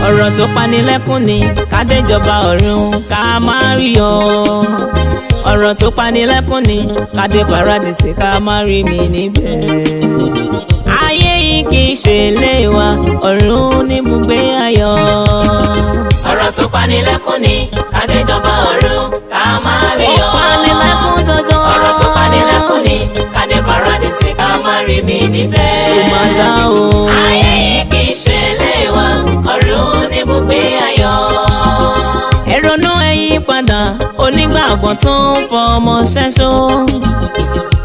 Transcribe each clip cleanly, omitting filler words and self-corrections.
ọ̀rọ̀ tó panilẹ́kún ni ká déjọba ọ̀run ká má rí ọ. ọ̀rọ̀ tó panilẹ́kún ni ká dé paradísì ká má rí mi níbẹ̀. ayé yìí kì í ṣe ilé wa, ọ̀run ní ibùgbé ayọ̀. ọ̀rọ̀ tó panilẹ́kún ni ká déjọba ọ̀run ká má rí ọ. ó panilẹ́kún jọjọ. ọ̀rọ̀ tó panilẹ́kún ni ká dé paradísì ká má rí mi níbẹ̀. ó máa dá o. ayé yìí kì í ṣe ilé wa, ọ̀run ní ibùgbé ayọ̀. ẹ ronú ẹ yí padà, onígbàgbọ́ tó ń fọmọ ṣẹ́ṣó.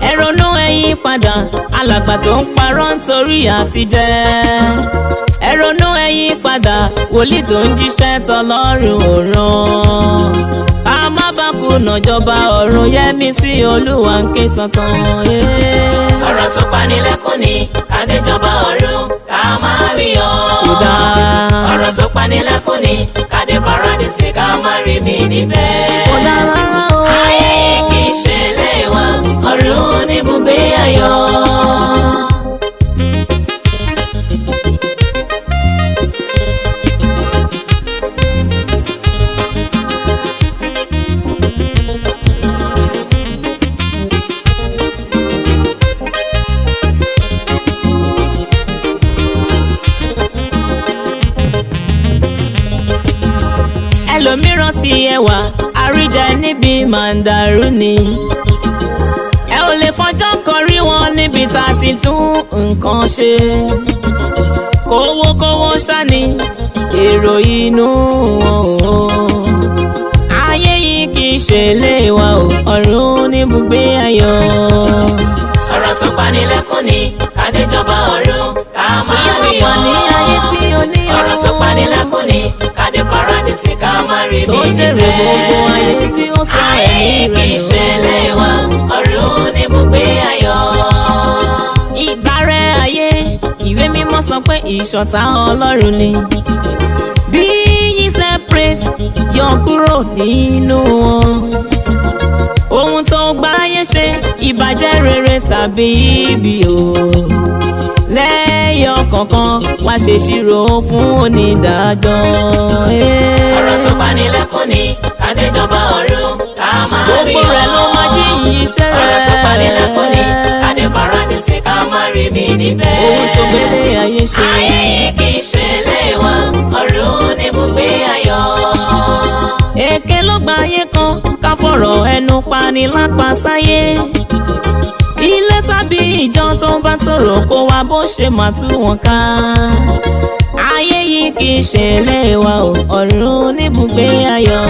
ẹ ronú ẹ yí padà, alàgbà tó ń parọ́ nítorí àtijẹ. ẹ ronú ẹ yí padà, wòlíì tó ń jíṣẹ́ tọlọ́run ò rán. ká má bá kùnà jọba ọ̀run, yẹmi sí Olúwa ń ké tantan. ọ̀rọ̀ tó panilẹ́kún ni ká déjọba ọ̀run ká má rí ọ. ọ̀rọ̀ tó panilẹ́kún ni ká dé paradísì ká má rí mi níbẹ̀. ayé kì í ṣe ilé wa, ọ̀run ní ibùgbé ayọ̀. ẹlòmíràn ti ẹwà àríjẹ níbi màndàrú ni. ẹ ò lè fọjọ́ kan rí wọn níbi tá a ti tún nǹkan ṣe. kówókówó ṣáni èrò inú wọn o. ayé yìí kì í ṣe ilé wa o, ọ̀run ní ibùgbé ayọ̀. ọ̀rọ̀ tó panilẹ́kún ni ká déjọba ọ̀run ká má rí ọ. ọ̀rọ̀ tó panilẹ́kún ni ká dé paradísì ká má rí mi níbẹ̀. ayé kì í ṣe ilé wa, ọ̀run ní ibùgbé ayọ̀. ìbárẹ́ ayé, ìwé mímọ́ sọ pé ìṣọ̀tá Ọlọ́run ni. bí yín separate yọ kúrò nínú wọn. ohun tó gbáyé ṣe, ìbàjẹ́ rere tàbí ibi o. lẹ́yọ̀ kọ̀ọ̀kan wá ṣèṣirò fún onídàájọ́. ọ̀rọ̀ tó panilẹ́kún ni ká déjọba ọ̀run ká má rí ọ. gbogbo rẹ̀ ló máa jí iṣẹ́ rẹ̀. ọ̀rọ̀ tó panilẹ́kún ni ká dé paradísì ká má rí mi níbẹ̀. ohun tó gbélé ayé ṣe. ayé kì í ṣe ilé wa, ọ̀run ní ibùgbé ayọ̀. èké ló gba ayé kan, ká fọ̀rọ̀ ẹnu pani lápá sáyé. ilé tàbí ìjọ tó bá tòrò kó wá bó ṣe máa tú wọn ká. ayé yìí kì í ṣe ilé wa o, ọ̀run ní ibùgbé ayọ̀.